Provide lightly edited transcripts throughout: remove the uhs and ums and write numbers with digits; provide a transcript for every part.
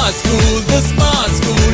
the smart school,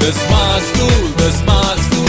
The smart school,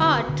8.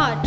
8